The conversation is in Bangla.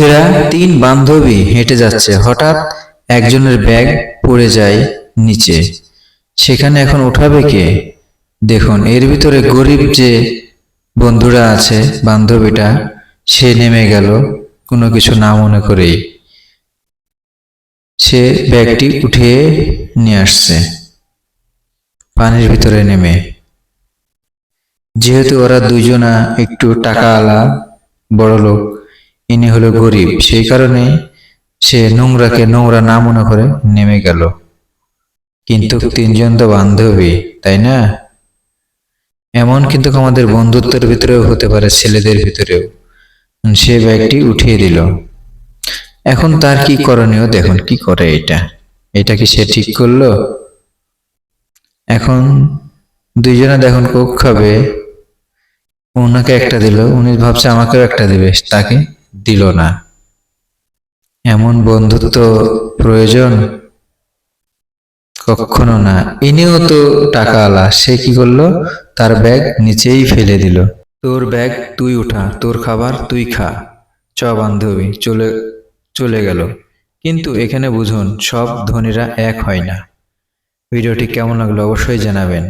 এরা তিন বান্ধবী হেঁটে যাচ্ছে, হঠাৎ একজনের ব্যাগ পড়ে যায় নিচে। সেখানে এখন উঠাবে কে? দেখুন, এর ভিতরে গরিব যে বন্ধুরা আছে, বান্ধবীটা, সে নেমে গেল কোনো কিছু না মনে করেই। সে ব্যাগটি উঠিয়ে নিয়ে আসছে পানির ভিতরে নেমে। যেহেতু ওরা দুইজনা একটু টাকাওয়ালা, বড় লোক, ইনি হলো গরিব, সেই কারণে সে নোংরাকে নোংরা না মনে করে নেমে গেল। কিন্তু তিনজন তো বান্ধবী, তাই না? এমন কিন্তু আমাদের বন্ধুত্বের ভিতরেও হতে পারে, ছেলেদের ভিতরেও। সে ব্যাগটি উঠিয়ে দিল। এখন তার কি করণীয় দেখুন, কি করে এটা। এটা কি সে ঠিক করলো? এখন দুইজনে দেখুন কোক খাবে। ওনাকে একটা দিল, উনি ভাবছে আমাকেও একটা দিবে, তাকে দিল না। এমন বন্ধুত্ব প্রয়োজন? কখনো না। ইনিও তো টাকাওয়ালা, সে কি করলো? তার ব্যাগ নিচেই ফেলে দিল। তোর ব্যাগ তুই উঠা, তোর খাবার তুই খা, চ বান্ধবী, চলে চলে গেল। কিন্তু এখানে বুঝুন, সব ধনীরা এক হয় না। ভিডিওটি কেমন লাগলো অবশ্যই জানাবেন।